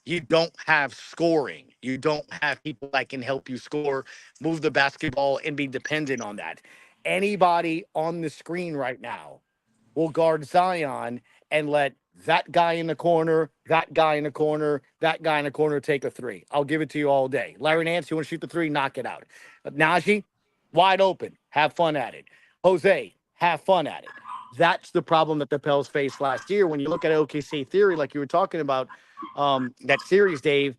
you don't have scoring. You don't have people that can help you score, move the basketball, and be dependent on that. Anybody on the screen right now will guard Zion and let that guy in the corner, that guy in the corner, that guy in the corner take a three. I'll give it to you all day. Larry Nance, you want to shoot the three, knock it out. Najee, wide open, have fun at it. Jose, have fun at it. That's the problem that the Pels faced last year. When you look at OKC theory, like you were talking about, that series, Dave,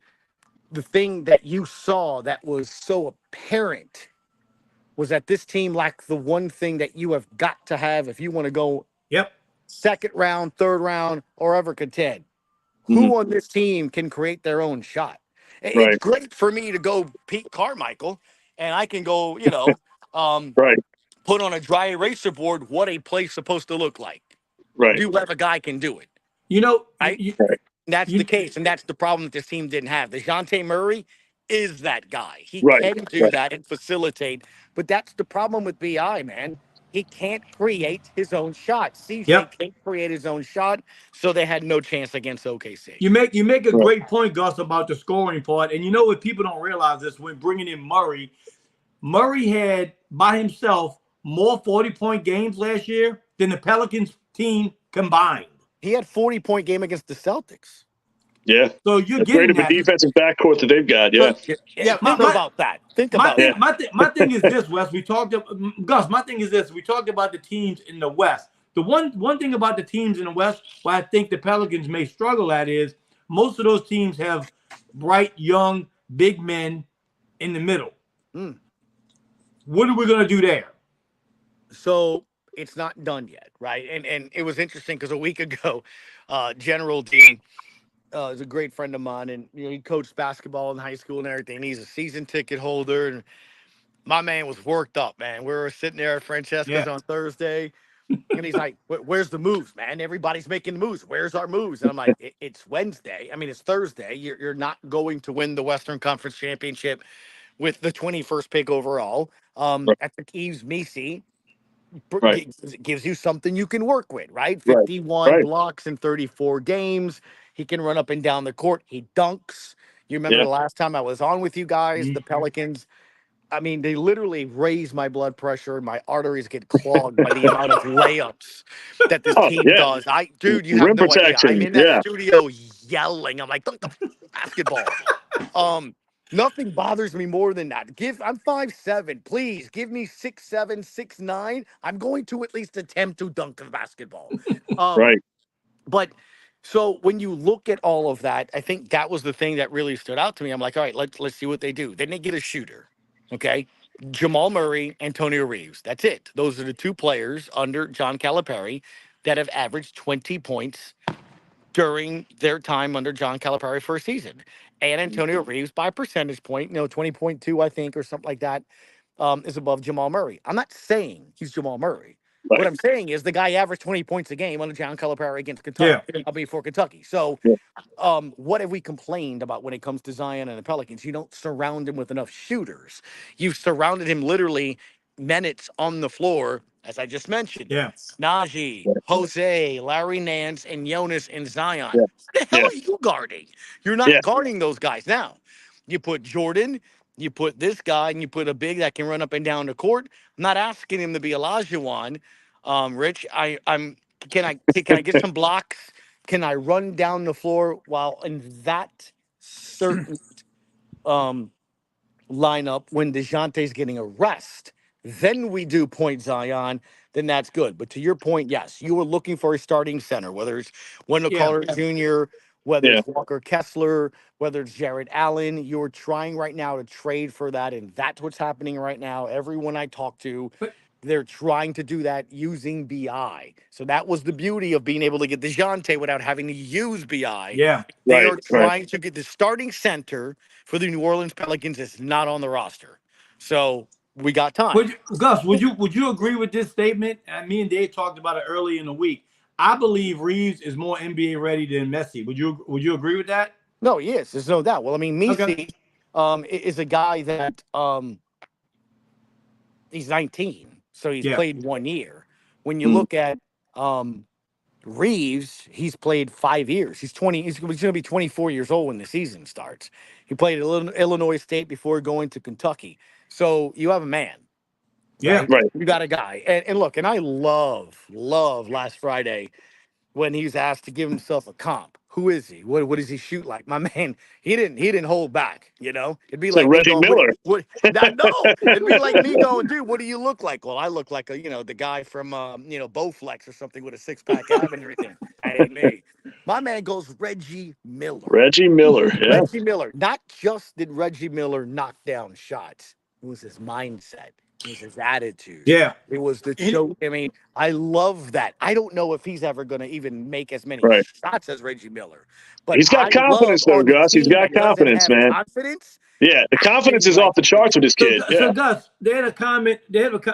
the thing that you saw that was so apparent was that this team lacked the one thing that you have got to have if you want to go second round, third round, or ever contend. Who on this team can create their own shot? It's great for me to go Pete Carmichael, and I can go, put on a dry eraser board what a play's supposed to look like. You have a guy can do it. That's the case, and that's the problem that this team didn't have. DeJounte Murray is that guy. He can do that and facilitate, but that's the problem with BI, man. He can't create his own shot. CJ can't create his own shot, so they had no chance against OKC. You make a great point, Gus, about the scoring part. And you know what people don't realize is when bringing in Murray had by himself more 40-point games last year than the Pelicans team combined. He had 40-point game against the Celtics. Yeah. So you're That's getting great of a defensive backcourt that they've got. Yeah. Think about that. My thing is this, Wes. Gus. My thing is this. We talked about the teams in the West. The one thing about the teams in the West, where I think the Pelicans may struggle at, is most of those teams have bright, young, big men in the middle. What are we gonna do there? So it's not done yet, right? And it was interesting because a week ago, General Dean is a great friend of mine, and he coached basketball in high school and everything. He's a season ticket holder, and my man was worked up, man. We were sitting there at Francesca's on Thursday, and he's like, "Where's the moves, man? Everybody's making the moves. Where's our moves?" And I'm like, "It's Wednesday. I mean, it's Thursday. You're not going to win the Western Conference Championship with the 21st pick overall." At the Keeves Misi. Gives you something you can work with, right? 51 blocks in 34 games. He can run up and down the court. He dunks. You remember the last time I was on with you guys, the Pelicans, I mean, they literally raise my blood pressure and my arteries get clogged by the amount of layups that this team does. Dude, you have no idea. I'm in that studio yelling. I'm like, dunk the basketball. Nothing bothers me more than that. I'm 5'7". Please give me 6'7", 6'9". I'm going to at least attempt to dunk the basketball. But so when you look at all of that, I think that was the thing that really stood out to me. I'm like, all right, let's see what they do. Then they get a shooter. Okay. Jamal Murray, Antonio Reeves. That's it. Those are the two players under John Calipari that have averaged 20 points during their time under John Calipari's first season. And Antonio Reeves, by a percentage point, 20.2, I think, or something like that, is above Jamal Murray. I'm not saying he's Jamal Murray. What I'm saying is the guy averaged 20 points a game under John Calipari against Kentucky. I'll be for Kentucky. So what have we complained about when it comes to Zion and the Pelicans? You don't surround him with enough shooters. You've surrounded him literally minutes on the floor, as I just mentioned. Najee, Jose, Larry Nance, and Jonas and Zion. What the hell are you guarding? You're not guarding those guys. Now, you put Jordan, you put this guy, and you put a big that can run up and down the court. I'm not asking him to be Olajuwon. Rich, can I get some blocks? Can I run down the floor while in that certain lineup when DeJounte's getting a rest? Then we do point Zion, then that's good. But to your point, yes, you were looking for a starting center, whether it's Wendell Carter Jr., whether Yeah. it's Walker Kessler, whether it's Jared Allen. You're trying right now to trade for that, and that's what's happening right now. Everyone I talk to, But they're trying to do that using BI. So that was the beauty of being able to get DeJounte without having to use BI. yeah. They Right, are trying to get the starting center for the New Orleans Pelicans is not on the roster. So we got time. Gus, would you agree with this statement? And me and Dave talked about it early in the week. I believe Reeves is more NBA ready than Messi. Would you agree with that? No, he is. There's no doubt. Well, I mean, Okay. Messi is a guy that he's 19, so he's Yeah. played 1 year. When you look at Reeves, he's played 5 years. He's 20. He's going to be 24 years old when the season starts. He played at Illinois State before going to Kentucky. So you have a man, Yeah. right? Right. You got a guy. And look, and I love last Friday when he's asked to give himself a comp. Who is he? What does he shoot like? My man, he didn't hold back. You know, it'd be It's like like me Reggie going, Miller. no, it'd be like me going, dude, what do you look like? Well, I look like the guy from Bowflex or something with a 6-pack ab and everything. That ain't me. My man goes Reggie Miller. Reggie Miller. Yeah. Reggie Miller. Not just did Reggie Miller knock down shots, it was his mindset. It was his attitude. Yeah. It was the And- show. I mean, I love that. I don't know if he's ever going to even make as many Right. shots as Reggie Miller. But He's got I love confidence, though, on the Gus. He's team got that doesn't confidence, have man. confidence. Yeah. The confidence is like off the charts with this kid. So Yeah. Gus, they had a comment.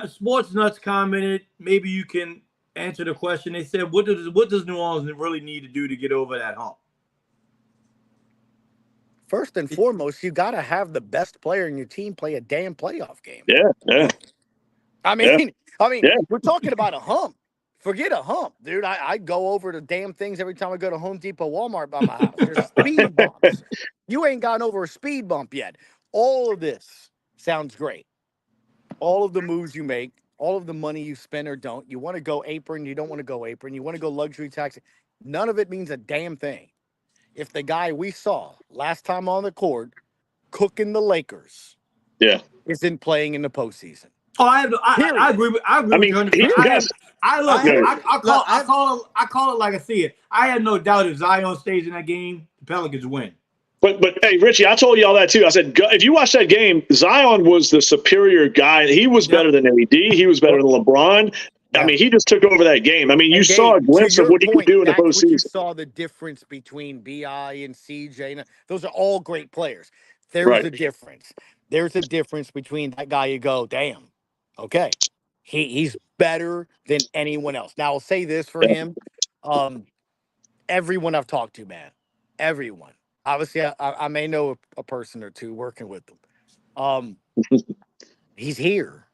Sports Nuts commented. Maybe you can answer the question. They said, "What does New Orleans really need to do to get over that hump?" First and foremost, you got to have the best player in your team play a damn playoff game. Yeah. Yeah. I mean, Yeah. we're talking about a hump. Forget a hump, dude. I go over the damn things every time I go to Home Depot, Walmart by my house. There's speed bumps. You ain't gotten over a speed bump yet. All of this sounds great. All of the moves you make, all of the money you spend or don't. You want to go apron, you don't want to go apron. You want to go luxury taxi. None of it means a damn thing. If the guy we saw last time on the court cooking the Lakers Yeah. isn't playing in the postseason. Oh, I agree with I mean, you. Gus, I call it like I see it. I have no doubt if Zion stays in that game, the Pelicans win. But hey, Richie, I told you all that too. I said, if you watch that game, Zion was the superior guy. He was better than AD. He was better than LeBron. I mean, he just took over that game. I mean, you saw a glimpse of what he could do in the postseason. You saw the difference between BI and CJ. Those are all great players. There's a difference. There's a difference between that guy. You go, damn, okay, he's better than anyone else. Now I'll say this for him. Everyone I've talked to, man, everyone. Obviously, I may know a person or two working with them. He's here.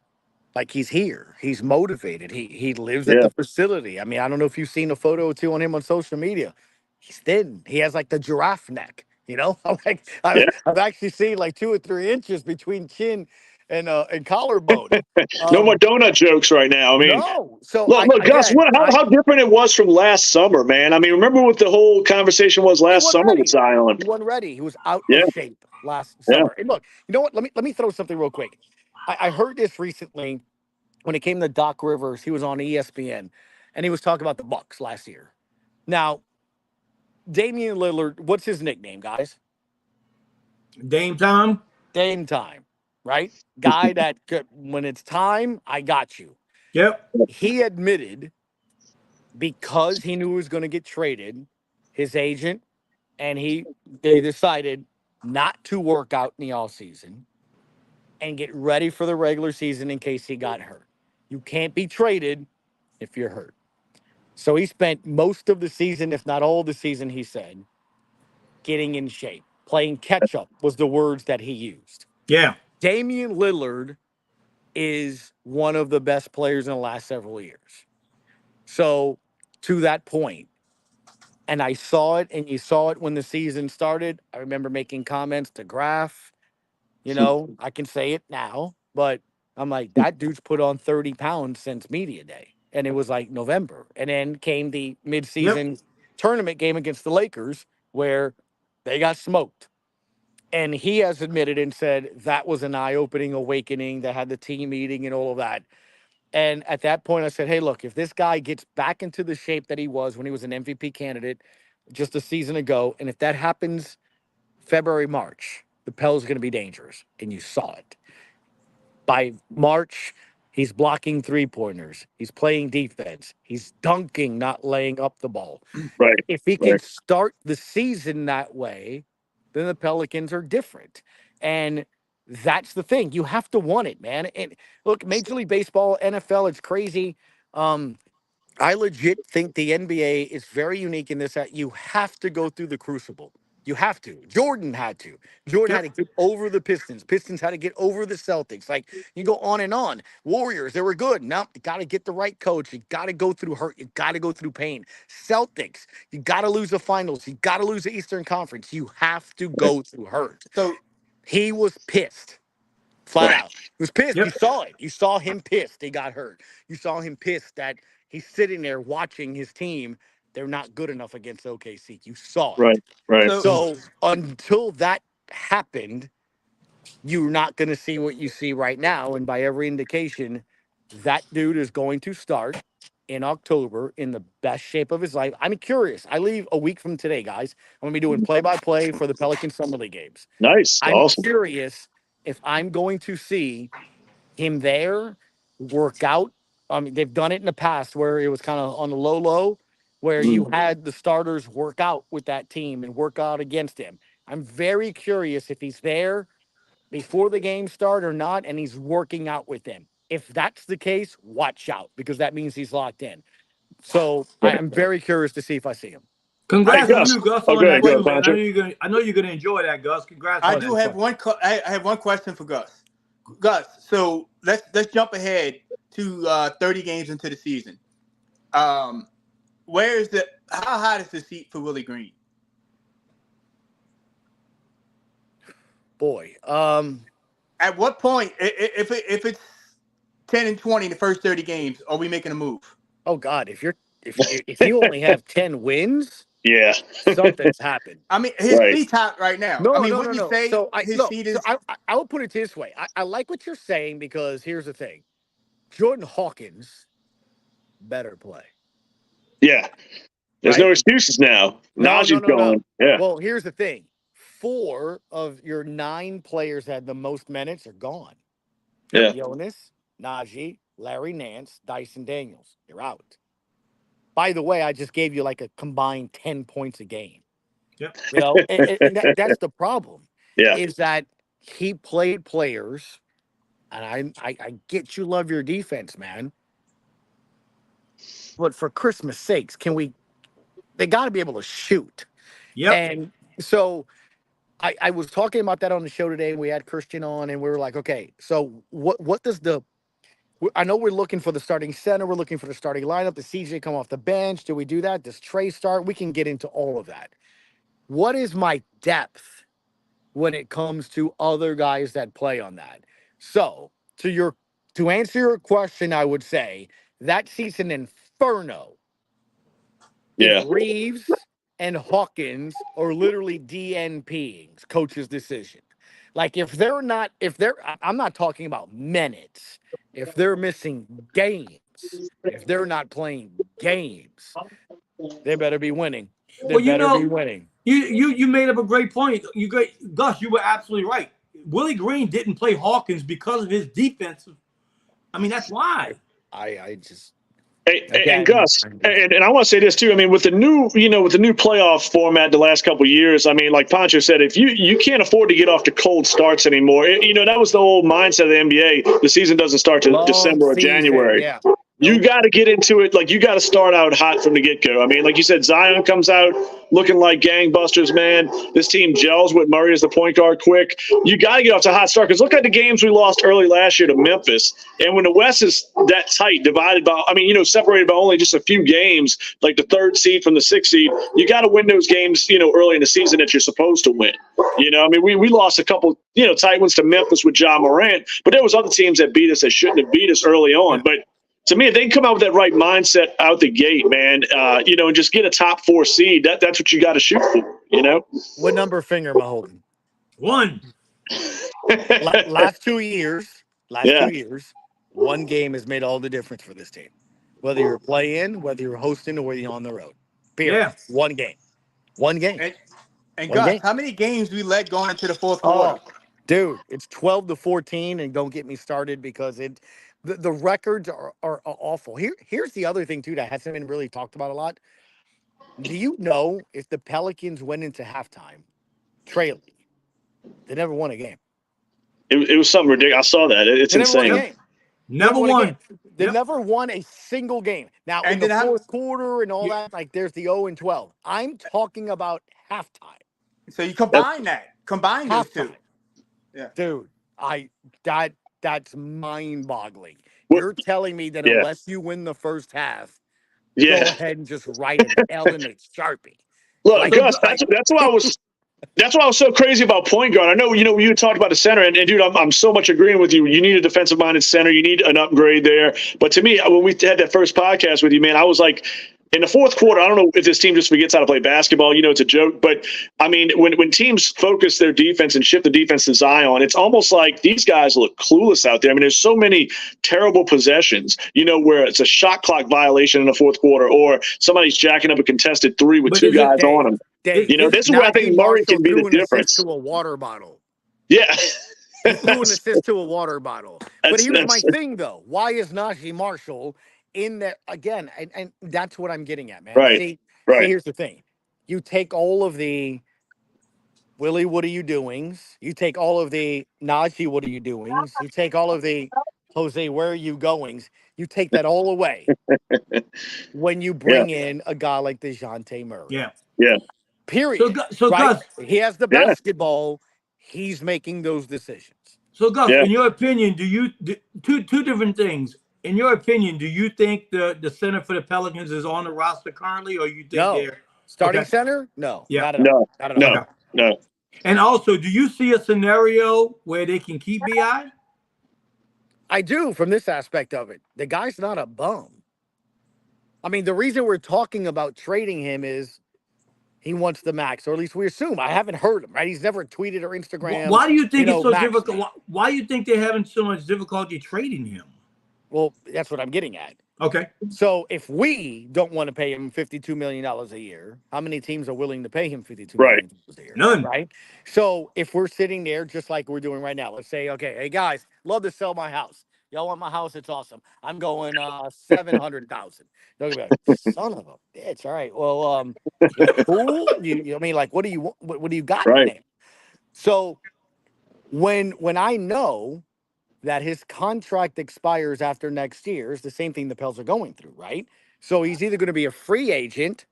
Like he's here. He's motivated. He lives at the facility. I mean, I don't know if you've seen a photo or two on him on social media. He's thin. He has like the giraffe neck. You know, I've actually seen like 2 or 3 inches between chin and collarbone. No more donut jokes right now. I mean, no. So look, Gus, how different it was from last summer, man. I mean, remember what the whole conversation was last summer with Zion? He wasn't ready. He was out of shape last summer. And look, you know what? Let me throw something real quick. I heard this recently when it came to Doc Rivers. He was on ESPN, and he was talking about the Bucks last year. Now, Damian Lillard, what's his nickname, guys? Dame Time. Dame Time, right? Guy that when it's time, I got you. Yep. He admitted because he knew he was going to get traded, his agent and they decided not to work out in the offseason and get ready for the regular season in case he got hurt. You can't be traded if you're hurt. So he spent most of the season, if not all the season, he said, getting in shape. Playing catch-up was the words that he used. Yeah. Damian Lillard is one of the best players in the last several years. So to that point, and I saw it, and you saw it when the season started. I remember making comments to Graf. You know, I can say it now, but I'm like, that dude's put on 30 pounds since media day. And it was like November. And then came the midseason tournament game against the Lakers where they got smoked. And he has admitted and said that was an eye-opening awakening that had the team meeting and all of that. And at that point, I said, hey, look, if this guy gets back into the shape that he was when he was an MVP candidate just a season ago. And if that happens February, March, the Pels are going to be dangerous. And you saw it. By March, he's blocking three-pointers. He's playing defense. He's dunking, not laying up the ball. Right. If he can start the season that way, then the Pelicans are different. And that's the thing. You have to want it, man. And look, Major League Baseball, NFL, it's crazy. I legit think the NBA is very unique in this that you have to go through the crucible. You have to. Jordan had to. Jordan had to get over the Pistons. Pistons had to get over the Celtics. Like, you go on and on. Warriors, they were good. Now you got to get the right coach. You got to go through hurt. You got to go through pain. Celtics, you got to lose the finals. You got to lose the Eastern Conference. You have to go through hurt. So He was pissed. Flat out. He was pissed. Yep. You saw it. You saw him pissed. He got hurt. You saw him pissed that he's sitting there watching his team. They're not good enough against OKC. You saw it. Right. So until that happened, you're not going to see what you see right now. And by every indication, that dude is going to start in October in the best shape of his life. I'm curious. I leave a week from today, guys. I'm going to be doing play-by-play for the Pelican Summer League games. Nice. I'm Awesome. curious if I'm going to see him there work out. I mean, they've done it in the past where it was kind of on the low, where you had the starters work out with that team and work out against him. I'm very curious if he's there before the game start or not, and he's working out with them. If that's the case, watch out, because that means he's locked in. So I'm very curious to see if I see him. Congrats Hey, on Gus. you, Gus, Oh, on go that ahead, go too, ahead, man. Pancho. I know you're gonna enjoy that, Gus. Congrats. I on do that. have one. I have one question for Gus. Gus, so let's jump ahead to 30 games into the season. How hot is the seat for Willie Green? Boy, At what point, if it's 10-20 in the first 30 games, are we making a move? oh God, if you only have 10 wins, Yeah. something's happened. I mean, his Right. seat's hot right now. No, I mean, no, wouldn't no, you no. say So his seat is? I will put it this way. I like what you're saying because here's the thing: Jordan Hawkins better play. Yeah. There's Right? no excuses now. Najee's going. Yeah. Well, here's the thing: 4 of your 9 players that had the most minutes are gone. Yeah. Jonas, Najee, Larry Nance, Dyson Daniels. You're out. By the way, I just gave you like a combined 10 points a game. Yep. You know, and that's the problem. Yeah. Is that he played players, and I get you love your defense, man. But for Christmas sakes, they got to be able to shoot. Yep. And so I was talking about that on the show today. We had Christian on, and we were like, okay, so what does I know we're looking for the starting center. We're looking for the starting lineup. Does CJ come off the bench? Do we do that? Does Trey start? We can get into all of that. What is my depth when it comes to other guys that play on that? So to answer your question, I would say that seat's an inferno. Yeah. If Reeves and Hawkins are literally DNPing, coach's decision. Like I'm not talking about minutes. If they're missing games, if they're not playing games, they better be winning. They better be winning. You made up a great point. Gus, you were absolutely right. Willie Green didn't play Hawkins because of his defense. I mean, that's why. I just And Gus, and I want to say this too. I mean, with the new playoff format the last couple of years, I mean, like Pancho said, if you can't afford to get off to cold starts anymore, that was the old mindset of the NBA. The season doesn't start till December or January. Yeah. You got to get into it. Like, you got to start out hot from the get-go. I mean, like you said, Zion comes out looking like gangbusters, man. This team gels with Murray as the point guard quick. You got to get off to a hot start, because look at the games we lost early last year to Memphis. And when the West is that tight, separated by only just a few games, like the 3rd seed from the 6th seed, you got to win those games, early in the season that you're supposed to win. I mean, we lost a couple, tight ones to Memphis with Ja Morant, but there was other teams that beat us that shouldn't have beat us early on. But to me, if they can come out with that right mindset out the gate, man, and just get a top 4 seed, that's what you got to shoot for, What number finger am I holding? 1. Last 2 years, 2 years, one game has made all the difference for this team. Whether you're playing, whether you're hosting, or whether you're on the road. Period. Yeah. One game. One game. And One Gus, game. how many games we let going into the fourth quarter? Oh, dude, it's 12-14, and don't get me started because the records are awful. Here's the other thing too that hasn't been really talked about a lot. Do you know if the Pelicans went into halftime trailing, they never won a game? It was something ridiculous. I saw that. It's They never won a insane. game. Never won. They Yep. never won a single game. Now, And in the then fourth quarter and all Yeah. that, like there's the 0-12. I'm talking about halftime. So you combine those two. Halftime. Yeah. Dude, that's mind-boggling. What- You're telling me that Yeah. unless you win the first half, go Yeah. ahead and just write an L in a Sharpie. Look, Like, Gus, that's why I was. That's why I was so crazy about point guard. I know, you talked about the center, and dude, I'm so much agreeing with you. You need a defensive-minded center. You need an upgrade there. But to me, when we had that first podcast with you, man, I was like, in the fourth quarter, I don't know if this team just forgets how to play basketball. It's a joke. But, I mean, when teams focus their defense and shift the defense to Zion, it's almost like these guys look clueless out there. I mean, there's so many terrible possessions, where it's a shot clock violation in the fourth quarter, or somebody's jacking up a contested three with But two is it- guys on them. Dave, This is where I think Najee Murray Marshall can be threw the an assist difference. to a water bottle. Yeah. He threw an assist to a water bottle. But here's my That's- thing, though. Why is Najee Marshall in there again? And that's what I'm getting at, man. Right, See, right. here's the thing. You take all of the Willie, what are you doings? You take all of the Najee, what are you doings? You take all of the Jose, where are you goings? You take that all away when you bring in a guy like DeJounte Murray. Yeah. Yeah. Period. So right? Gus, He has the Yeah. basketball. He's making those decisions. Yeah. In your opinion, two different things. In your opinion, do you think the center for the Pelicans is on the roster currently, or you think No. they're Starting Okay. center? No. Yeah. Not at all. No. Not at No. all. Okay. No. And also, do you see a scenario where they can keep BI? I do from this aspect of it. The guy's not a bum. I mean, the reason we're talking about trading him is he wants the max, or at least we assume. I haven't heard him, right? He's never tweeted or Instagram. Why do you think it's so max difficult? me. Why do you think they're having so much difficulty trading him? Well, that's what I'm getting at. Okay. So if we don't want to pay him $52 million a year, how many teams are willing to pay him $52 Right. million a year? None. Right? So if we're sitting there just like we're doing right now, let's say, okay, hey guys, love to sell my house. Y'all want my house? It's awesome. I'm going 700,000. They're gonna be like, son of a bitch. All right. Well, cool. I mean, like, what do you what do you got Right. in there? So when I know that his contract expires after next year, is the same thing the Pels are going through, right? So he's either going to be a free agent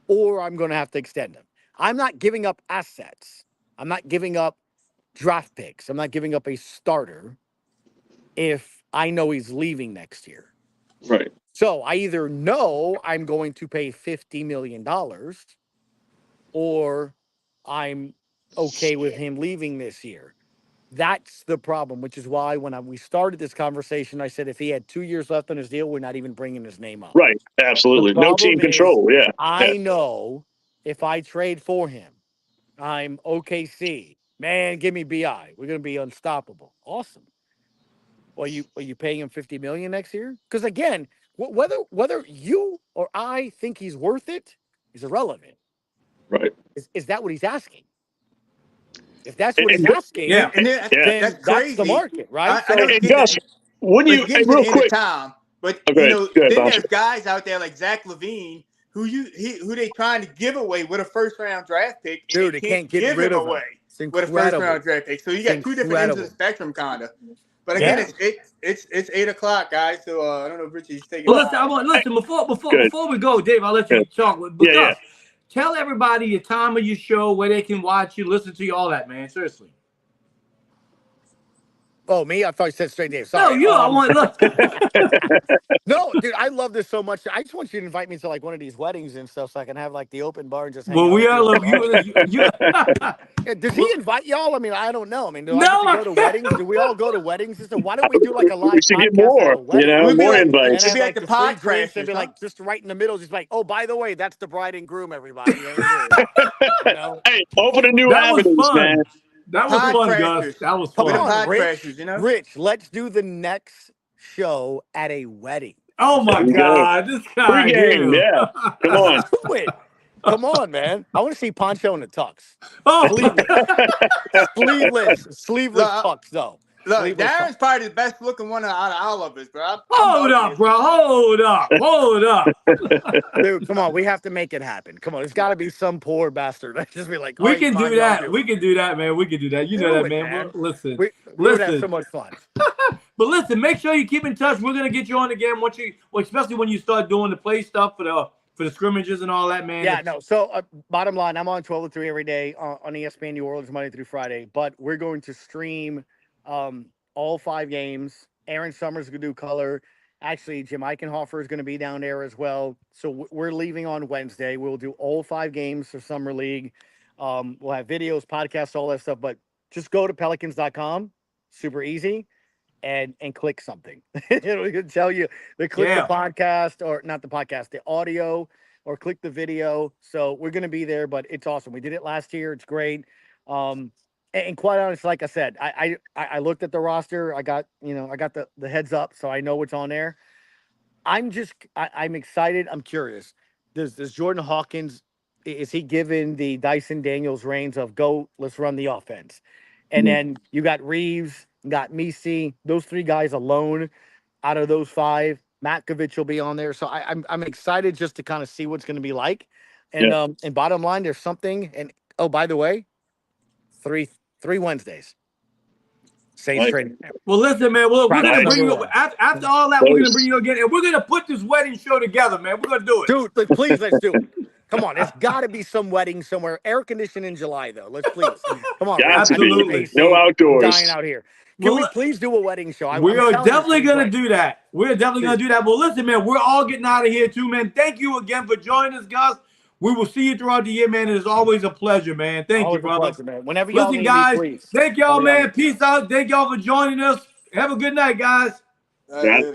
or I'm going to have to extend him. I'm not giving up assets. I'm not giving up draft picks. I'm not giving up a starter if I know he's leaving next year. Right. So I either know I'm going to pay $50 million or I'm okay with him leaving this year. That's the problem, which is why when we started this conversation, I said if he had 2 years left on his deal, we're not even bringing his name up. Right. Absolutely. The No team problem is, control. Yeah. I know if I trade for him, I'm OKC. Man, give me BI. We're going to be unstoppable. Awesome. Well, are you paying him $50 million next year? Because again, whether you or I think he's worth it is irrelevant. Right. Is that what he's asking? If that's what he's And- asking, Yeah. And then that's crazy. the market, right? I don't And get Gus, that. wouldn't But you, getting to real the end quick, of time, but Okay, go ahead, then bounce there's guys out there like Zach LaVine who they trying to give away with a first round draft pick. And Dude, they they can't get give rid him of him. away It's with a first incredible. round draft pick. So you got It's two different ends of the incredible. spectrum, kind of. But again, Yeah. it's 8:00, guys. So I don't know if Richie's taking. Well, listen. Before we go, Dave, I'll let you Good. talk. But Yeah, Gus, tell everybody your time of your show, where they can watch you, listen to you, all that, man. Seriously. Oh, me? I thought you said straight Dave. Sorry. No, you. I want look. No, dude, I love this so much. I just want you to invite me to like one of these weddings and stuff so I can have like the open bar and just hang Well, out we with are. you. Look, you. Yeah, does he invite y'all? I mean, I don't know. I mean, do I No, get to go to weddings? Do we all go to weddings? So why don't we do like a live we should podcast get more, at a wedding? We'd be more like- And invites. It'd have be like like the the free pod drinks and crashers, be huh? like just right in the middle, just like, oh, by the way, that's the bride and groom, everybody. You know? Hey, open a new That was avenues, fun. man. That was Pod fun, crashers. Gus. That was Come With the fun. on, pod Rich. crashers, you know. Rich, let's do the next show at a wedding. Oh my There you go. God, this guy. Pre-game, here. yeah. Come on. Do it. Come on, man. I want to see Poncho in the tux. Oh, Sleeveless tux, though. Look, Sleeveless Darren's probably the best looking one out of all of us, bro. hold up, bro. Hold up. Dude, come on. We have to make it happen. Come on. It's got to be some poor bastard. I just be like, We all right, can fine, do y'all that. We can do that, man. We can do that. You know that, it, man. Listen. We would have so much fun. But listen, make sure you keep in touch. We're gonna get you on again once especially when you start doing the play stuff for the scrimmages and all that, man. Yeah, no. So, bottom line, I'm on 12 to 3 every day on ESPN New Orleans, Monday through Friday. But we're going to stream all 5 games. Aaron Summers is going to do color. Actually, Jim Eichenhofer is going to be down there as well. So we're leaving on Wednesday. We'll do all 5 games for Summer League. We'll have videos, podcasts, all that stuff. But just go to Pelicans.com. Super easy. And click something. It'll tell you to click the podcast, or not the podcast, the audio, or click the video. So we're going to be there, but it's awesome. We did it last year. It's great. And quite honestly, like I said, I looked at the roster. I got the heads up, so I know what's on there. I'm excited. I'm curious. Does Jordan Hawkins, is he given the Dyson Daniels reins of go, let's run the offense? And then you got Reeves, got Misi, those 3 guys alone out of those 5. Matkovich will be on there. So I'm excited just to kind of see what's going to be like. And and bottom line, there's something. And oh, by the way, 3 Wednesdays. Saints training. Well, listen, man. We're going to bring you after all that. We're going to bring you again, and we're going to put this wedding show together, man. We're going to do it, dude. Please, let's do it. Come on, there's got to be some wedding somewhere. Air conditioning in July, though. Let's please. Come on, absolutely. No outdoors. Dying out here. Can we please do a wedding show? We are definitely going to do that. We're definitely going to do that. Well, listen, man. We're all getting out of here too, man. Thank you again for joining us, Gus. We will see you throughout the year, man. It is always a pleasure, man. Thank you, brother. Pleasure, man. Whenever y'all listen, need guys. Me, please. Thank y'all, man. Peace out. Thank y'all for joining us. Have a good night, guys. Yeah.